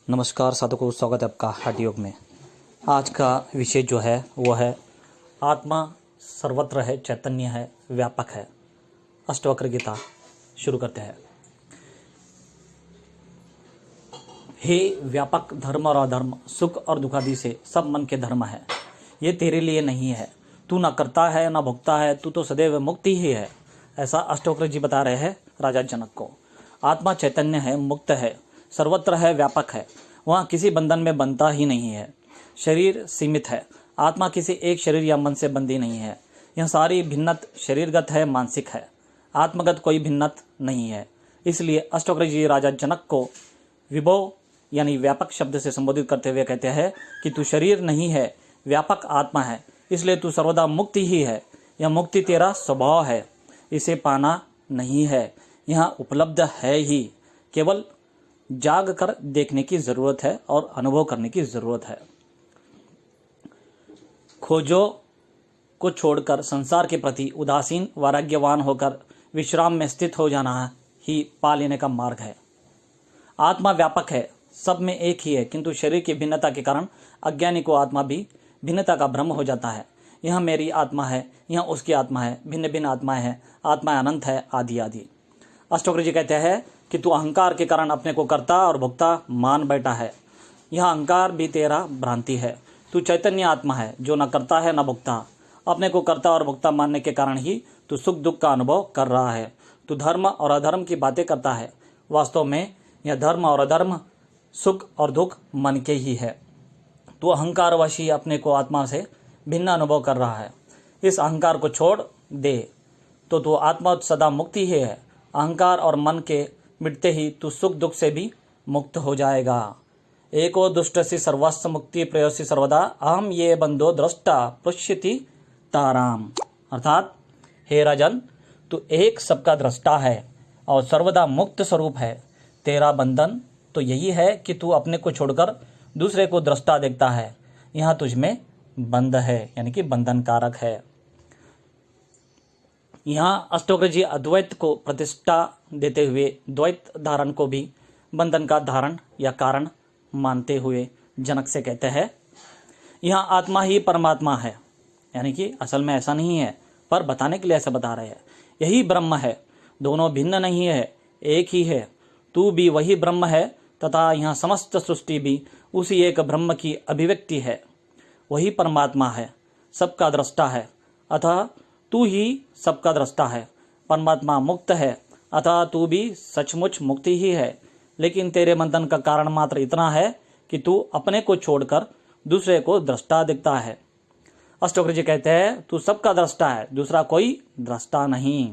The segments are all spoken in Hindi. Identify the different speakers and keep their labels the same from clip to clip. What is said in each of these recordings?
Speaker 1: नमस्कार साधकों, स्वागत है आपका हठ योग में। आज का विषय जो है वो है आत्मा सर्वत्र है, चैतन्य है, व्यापक है। अष्टवक्र गीता शुरू करते हैं। हे व्यापक, धर्म और अधर्म, सुख और दुखादि से सब मन के धर्म है। ये तेरे लिए नहीं है। तू न करता है न भोगता है, तू तो सदैव मुक्ति ही है। ऐसा अष्टवक्र जी बता रहे हैं राजा जनक को। आत्मा चैतन्य है, मुक्त है, सर्वत्र है, व्यापक है। वहाँ किसी बंधन में बंधता ही नहीं है। शरीर सीमित है। आत्मा किसी एक शरीर या मन से बंधी नहीं है। यह सारी भिन्नत शरीरगत है, मानसिक है। आत्मगत कोई भिन्नत नहीं है। इसलिए अष्टवक्र जी राजा जनक को विभो यानी व्यापक शब्द से संबोधित करते हुए कहते हैं कि तू शरीर नहीं है, व्यापक आत्मा है, इसलिए तू सर्वदा मुक्ति ही है। यह मुक्ति तेरा स्वभाव है, इसे पाना नहीं है, यहाँ उपलब्ध है ही। केवल जाग कर देखने की जरूरत है और अनुभव करने की जरूरत है। खोजो को छोड़कर संसार के प्रति उदासीन वैराग्यवान होकर विश्राम में स्थित हो जाना ही पा लेने का मार्ग है। आत्मा व्यापक है, सब में एक ही है, किंतु शरीर की भिन्नता के कारण अज्ञानी को आत्मा भी भिन्नता का भ्रम हो जाता है। यह मेरी आत्मा है, यह उसकी आत्मा है, भिन्न भिन्न आत्माएं हैं, आत्मा अनंत है, आदि आदि। अष्टवक्र जी कहते हैं कि तू अहंकार के कारण अपने को कर्ता और भोक्ता मान बैठा है। यह अहंकार भी तेरा भ्रांति है। तू चैतन्य आत्मा है जो न करता है न भोक्ता। अपने को कर्ता और भोक्ता मानने के कारण ही तू सुख दुख का अनुभव कर रहा है। तू धर्म और अधर्म की बातें करता है। वास्तव में यह धर्म और अधर्म, सुख और दुख मन के ही है। तू अहंकारवशी अपने को आत्मा से भिन्न अनुभव कर रहा है। इस अहंकार को छोड़ दे तो तू आत्मा सदा मुक्ति ही है। अहंकार और मन के मिटते ही तू सुख दुख से भी मुक्त हो जाएगा। एको दुष्ट सी सर्वस्व मुक्ति प्रयोसी सर्वदा अहम ये बंधो दृष्टा पृष्यति ताराम। अर्थात हे राजन, तू एक सबका दृष्टा है और सर्वदा मुक्त स्वरूप है। तेरा बंधन तो यही है कि तू अपने को छोड़कर दूसरे को दृष्टा देखता है। यहाँ तुझ में बंध है, यानी कि बंधन कारक है। यहाँ अष्टवक्र जी अद्वैत को प्रतिष्ठा देते हुए द्वैत धारण को भी बंधन का धारण या कारण मानते हुए जनक से कहते हैं, यहाँ आत्मा ही परमात्मा है, यानी कि असल में ऐसा नहीं है, पर बताने के लिए ऐसा बता रहे हैं। यही ब्रह्म है, दोनों भिन्न नहीं है, एक ही है। तू भी वही ब्रह्म है तथा यहाँ समस्त सृष्टि भी उसी एक ब्रह्म की अभिव्यक्ति है। वही परमात्मा है, सबका दृष्टा है, अतः तू ही सबका दृष्टा है। परमात्मा मुक्त है, अतः तू भी सचमुच मुक्ति ही है। लेकिन तेरे बंधन का कारण मात्र इतना है कि तू अपने को छोड़कर दूसरे को दृष्टा दिखता है। अष्टवक्र जी कहते हैं तू सबका दृष्टा है, दूसरा कोई दृष्टा नहीं।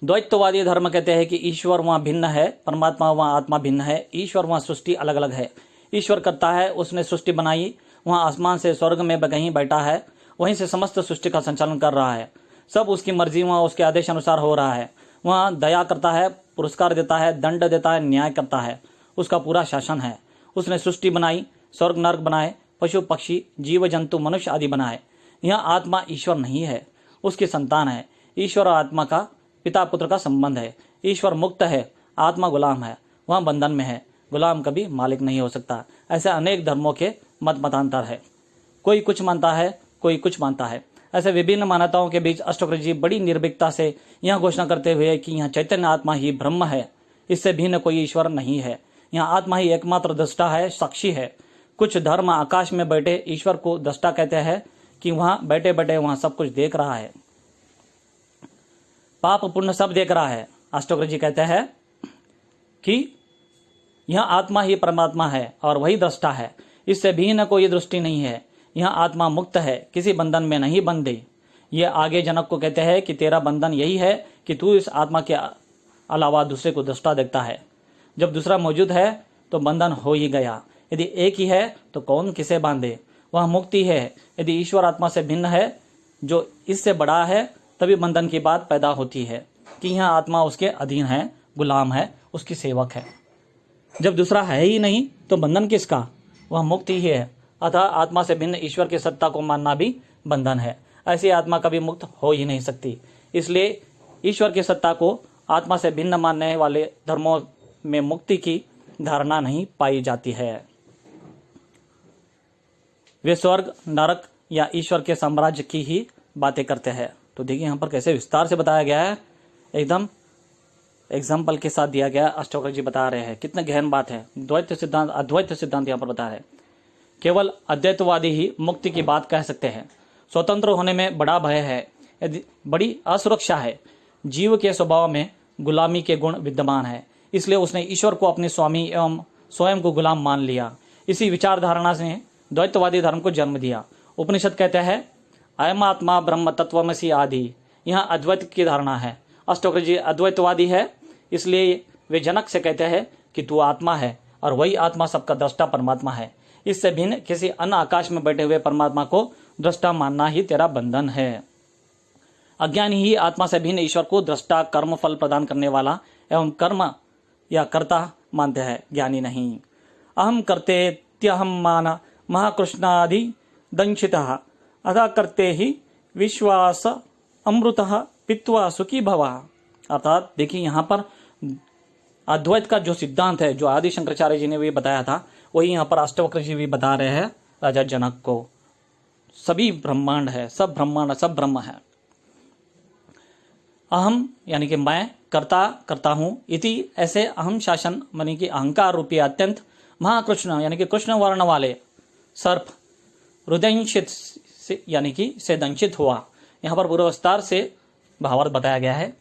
Speaker 1: द्वैतवादी धर्म कहते हैं कि ईश्वर वहाँ भिन्न है, परमात्मा वहाँ आत्मा भिन्न है। ईश्वर वहाँ सृष्टि अलग अलग है। ईश्वर करता है, उसने सृष्टि बनाई, वहाँ आसमान से स्वर्ग में कहीं बैठा है, वहीं से समस्त सृष्टि का संचालन कर रहा है। सब उसकी मर्जी, वहाँ उसके आदेश अनुसार हो रहा है। वहाँ दया करता है, पुरस्कार देता है, दंड देता है, न्याय करता है। उसका पूरा शासन है। उसने सृष्टि बनाई, स्वर्ग नर्क बनाए, पशु पक्षी जीव जंतु मनुष्य आदि बनाए। यहाँ आत्मा ईश्वर नहीं है, उसकी संतान है। ईश्वर और आत्मा का पिता पुत्र का संबंध है। ईश्वर मुक्त है, आत्मा गुलाम है, वहाँ बंधन में है। गुलाम कभी मालिक नहीं हो सकता। ऐसे अनेक धर्मों के मतांतर है। कोई कुछ मानता है, कोई कुछ मानता है। ऐसे विभिन्न मान्यताओं के बीच अष्टवक्र जी बड़ी निर्भीकता से यह घोषणा करते हुए कि यहाँ चैतन्य आत्मा ही ब्रह्म है, इससे भिन्न कोई ईश्वर नहीं है। यहाँ आत्मा ही एकमात्र दृष्टा है, साक्षी है। कुछ धर्म आकाश में बैठे ईश्वर को दृष्टा कहते हैं कि वहाँ बैठे बैठे वहाँ सब कुछ देख रहा है, पाप पुण्य सब देख रहा है। अष्टवक्र जी कहते हैं कि यह आत्मा ही परमात्मा है और वही दृष्टा है, इससे भिन्न कोई दृष्टि नहीं है। यह आत्मा मुक्त है, किसी बंधन में नहीं बंधे। ये आगे जनक को कहते हैं कि तेरा बंधन यही है कि तू इस आत्मा के अलावा दूसरे को दृष्टा देखता है। जब दूसरा मौजूद है तो बंधन हो ही गया। यदि एक ही है तो कौन किसे बांधे। वह मुक्ति है। यदि ईश्वर आत्मा से भिन्न है, जो इससे बड़ा है, तभी बंधन की बात पैदा होती है कि यह आत्मा उसके अधीन है, गुलाम है, उसकी सेवक है। जब दूसरा है ही नहीं तो बंधन किसका, वह मुक्ति ही है। अतः आत्मा से भिन्न ईश्वर की सत्ता को मानना भी बंधन है। ऐसी आत्मा कभी मुक्त हो ही नहीं सकती। इसलिए ईश्वर की सत्ता को आत्मा से भिन्न मानने वाले धर्मों में मुक्ति की धारणा नहीं पाई जाती है। वे स्वर्ग, नरक या ईश्वर के साम्राज्य की ही बातें करते हैं। तो देखिए यहाँ पर कैसे विस्तार से बताया गया है, एकदम एग्जाम्पल के साथ दिया गया। अष्टवक्र जी बता रहे हैं कितने गहन बात है। द्वैत सिद्धांत, अद्वैत सिद्धांत यहाँ पर बता है। केवल अद्वैतवादी ही मुक्ति की बात कह सकते हैं। स्वतंत्र होने में बड़ा भय है, बड़ी असुरक्षा है। जीव के स्वभाव में गुलामी के गुण विद्यमान है, इसलिए उसने ईश्वर को अपने स्वामी एवं स्वयं को गुलाम मान लिया। इसी विचारधारणा ने द्वैतवादी धर्म को जन्म दिया। उपनिषद कहते हैं अयम आत्मा ब्रह्म तत्वमसि आदि। यहाँ अद्वैत की धारणा है। अष्टवक्र जी अद्वैतवादी है, इसलिए वे जनक से कहते हैं कि तू आत्मा है और वही आत्मा सबका दृष्टा परमात्मा है। इससे भिन्न किसी अन्य आकाश में बैठे हुए परमात्मा को दृष्टा मानना ही तेरा बंधन है। अज्ञानी ही आत्मा से भिन्न ईश्वर को दृष्टा, कर्म फल प्रदान करने वाला एवं कर्म या कर्ता मानते हैं, ज्ञानी नहीं। अहम करते त्यहम मान महाकृष्णादि दंशितः अथा करते ही विश्वास अमृतः पित्वा सुखी भवा। अर्थात देखिए यहाँ पर अद्वैत का जो सिद्धांत है, जो आदि शंकराचार्य जी ने भी बताया था, वही यहाँ पर अष्टवक्र जी भी बता रहे हैं राजा जनक को। सभी ब्रह्मांड है, सब ब्रह्मांड, सब ब्रह्म है। अहम यानी कि मैं करता हूँ, इति ऐसे अहम शासन मानी कि अहंकार रूपी अत्यंत महाकृष्ण यानी कि कृष्ण वर्ण वाले सर्प हृदयंशित यानी कि से दंशित हुआ। यहाँ पर पूर्व विस्तार से भावार्थ बताया गया है।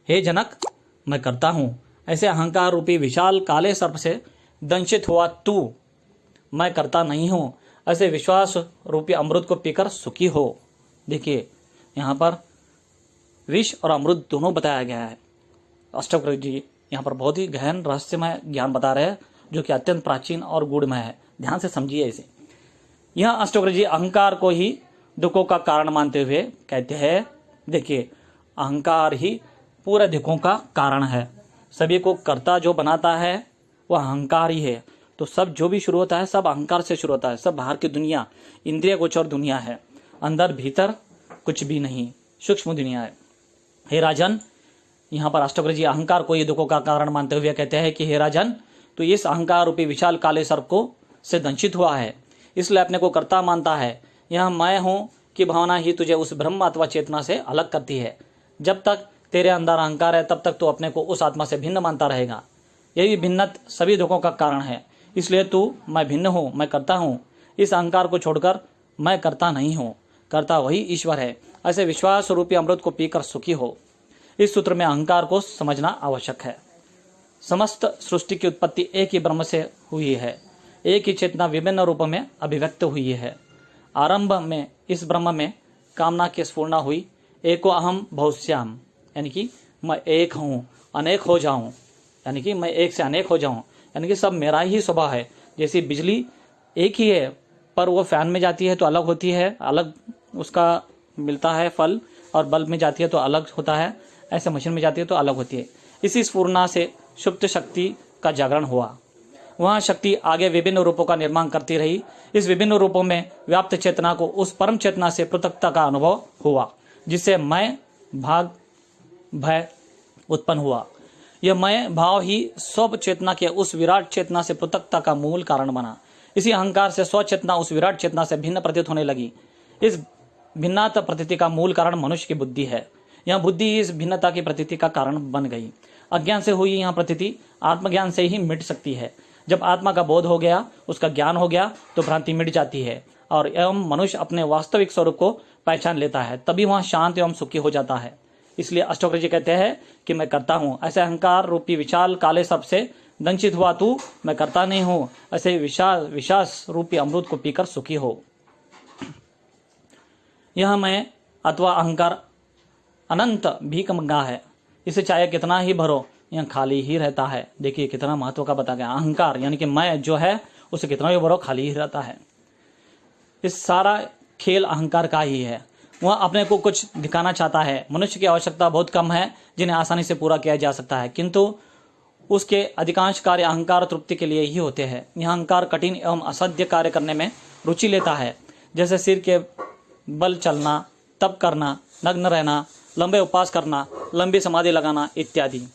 Speaker 1: हे जनक, मैं करता हूँ, ऐसे अहंकार रूपी विशाल काले सर्प से दंशित हुआ तू, मैं करता नहीं हूँ, ऐसे विश्वास रूपी अमृत को पीकर सुखी हो। देखिए यहाँ पर विष और अमृत दोनों बताया गया है। अष्टवक्र जी यहाँ पर बहुत ही गहन रहस्यमय ज्ञान बता रहे हैं, जो कि अत्यंत प्राचीन और गूढ़मय है। ध्यान से समझिए इसे। यह अष्टवक्र जी अहंकार को ही दुखों का कारण मानते हुए कहते हैं, देखिए अहंकार ही पूरे दुखों का कारण है। सभी को कर्ता जो बनाता है वह अहंकार ही है। तो सब जो भी शुरू होता है सब अहंकार से शुरू होता है। सब बाहर की दुनिया इंद्रिय गोचर दुनिया है, अंदर भीतर कुछ भी नहीं, सूक्ष्म दुनिया है। हे राजन, यहाँ पर अष्टवक्र जी अहंकार को ही दुखों का कारण मानते हुए कहते हैं कि हे राजन, तो इस अहंकार रूपी विशाल काले सर्प को से दंशित हुआ है, इसलिए अपने को कर्ता मानता है। यह मैं हूँ कि भावना ही तुझे उस ब्रह्म अथवा चेतना से अलग करती है। जब तक तेरे अंदर अहंकार है तब तक तू अपने को उस आत्मा से भिन्न मानता रहेगा। यही भिन्नत सभी दुखों का कारण है। इसलिए तू मैं भिन्न हूँ, मैं करता हूँ, इस अहंकार को छोड़कर मैं करता नहीं हूँ, करता वही ईश्वर है, ऐसे विश्वास रूपी अमृत को पीकर सुखी हो। इस सूत्र में अहंकार को समझना आवश्यक है। समस्त सृष्टि की उत्पत्ति एक ही ब्रह्म से हुई है, एक ही चेतना विभिन्न रूपों में अभिव्यक्त हुई है। आरंभ में इस ब्रह्म में कामना की स्फुरना हुई, एको अहम बहुश्याम, यानी कि मैं एक हूँ, अनेक हो जाऊं, यानी कि मैं एक से अनेक हो जाऊं, यानी कि सब मेरा ही स्वभाव है। जैसे बिजली एक ही है, पर वो फैन में जाती है तो अलग होती है, अलग उसका मिलता है फल, और बल्ब में जाती है तो अलग होता है, ऐसे मशीन में जाती है तो अलग होती है। इसी स्फुरना से सुप्त शक्ति का जागरण हुआ। वहाँ शक्ति आगे विभिन्न रूपों का निर्माण करती रही। इस विभिन्न रूपों में व्याप्त चेतना को उस परम चेतना से पृथकता का अनुभव हुआ, जिससे मैं भाग भय उत्पन्न हुआ। यह मैं भाव ही स्व चेतना के उस विराट चेतना से पृथकता का मूल कारण बना। इसी अहंकार से स्व चेतना उस विराट चेतना से भिन्न प्रतीत होने लगी। इस भिन्नता प्रतीति का मूल कारण मनुष्य की बुद्धि है। यह बुद्धि इस भिन्नता की प्रतीति का कारण बन गई। अज्ञान से हुई यह प्रतीति आत्मज्ञान से ही मिट सकती है। जब आत्मा का बोध हो गया, उसका ज्ञान हो गया, तो भ्रांति मिट जाती है और एवं मनुष्य अपने वास्तविक स्वरूप को पहचान लेता है, तभी वह शांत एवं सुखी हो जाता है। इसलिए अष्टवक्र जी कहते हैं कि मैं करता हूँ, ऐसे अहंकार रूपी विशाल काले सर्प से दंशित हुआ तू, मैं करता नहीं हूँ, ऐसे विशास रूपी अमृत को पीकर सुखी हो। यह मैं अथवा अहंकार अनंत भीख मंगा है, इसे चाहे कितना ही भरो यह खाली ही रहता है। देखिए कितना महत्व का बता गया। अहंकार यानी कि मैं जो है उसे कितना भी भरो खाली ही रहता है। इस सारा खेल अहंकार का ही है। वह अपने को कुछ दिखाना चाहता है। मनुष्य की आवश्यकता बहुत कम है जिन्हें आसानी से पूरा किया जा सकता है, किंतु उसके अधिकांश कार्य अहंकार तृप्ति के लिए ही होते हैं। यह अहंकार कठिन एवं असाध्य कार्य करने में रुचि लेता है, जैसे सिर के बल चलना, तप करना, नग्न रहना, लंबे उपवास करना, लंबी समाधि लगाना इत्यादि।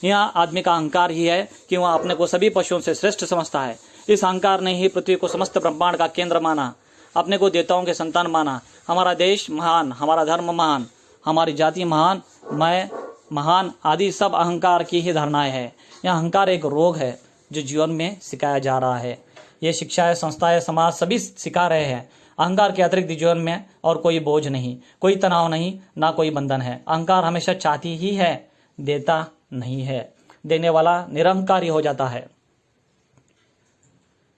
Speaker 1: यहाँ आदमी का अहंकार ही है कि वह अपने को सभी पशुओं से श्रेष्ठ समझता है। इस अहंकार ने ही पृथ्वी को समस्त ब्रह्मांड का केंद्र माना, अपने को देवताओं के संतान माना। हमारा देश महान, हमारा धर्म महान, हमारी जाति महान, मैं महान आदि सब अहंकार की ही धारणाएं है। यह अहंकार एक रोग है जो जीवन में सिखाया जा रहा है। ये शिक्षाएं, संस्थाएं, समाज सभी सिखा रहे हैं। अहंकार के अतिरिक्त जीवन में और कोई बोझ नहीं, कोई तनाव नहीं, ना कोई बंधन है। अहंकार हमेशा चाहती ही है, देता नहीं है। देने वाला निरहंकारी हो जाता है।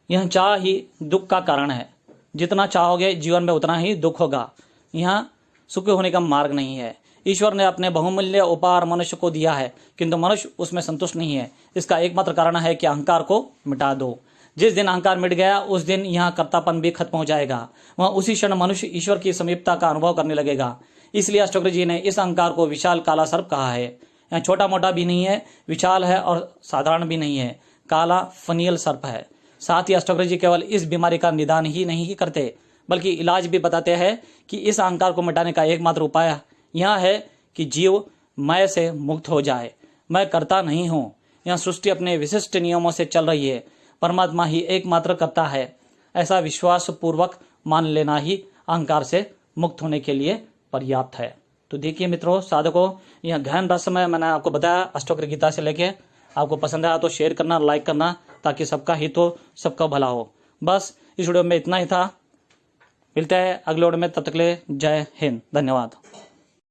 Speaker 1: यह चाह ही दुख का कारण है। जितना चाहोगे जीवन में उतना ही दुख होगा। यहाँ सुखी होने का मार्ग नहीं है। ईश्वर ने अपने बहुमूल्य उपहार मनुष्य को दिया है, किंतु मनुष्य उसमें संतुष्ट नहीं है। इसका एकमात्र कारण है कि अहंकार को मिटा दो। जिस दिन अहंकार मिट गया उस दिन यहाँ कर्तापन भी खत्म हो जाएगा। वह उसी क्षण मनुष्य ईश्वर की समीपता का अनुभव करने लगेगा। इसलिए अष्टोक्र जी ने इस अहंकार को विशाल काला सर्प कहा है। यहाँ छोटा मोटा भी नहीं है, विशाल है और साधारण भी नहीं है, काला फनियल सर्प है। साथ ही अष्टोक्र जी केवल इस बीमारी का निदान ही नहीं करते, बल्कि इलाज भी बताते हैं कि इस अहंकार को मिटाने का एकमात्र उपाय यह है कि जीव मैं से मुक्त हो जाए। मैं करता नहीं हूँ। यह सृष्टि अपने विशिष्ट नियमों से चल रही है। परमात्मा ही एकमात्र करता है। ऐसा विश्वास पूर्वक मान लेना ही अहंकार से मुक्त होने के लिए पर्याप्त है। तो देखिए मित्रों, साधकों, यह गहन रहस्य मैंने आपको बताया अष्टोक्र गीता से लेके। आपको पसंद आया तो शेयर करना, लाइक करना, ताकि सबका हित हो, सबका भला हो। बस इस वीडियो में इतना ही था। मिलते हैं अगले वीडियो में, तब तक के लिए जय हिंद, धन्यवाद।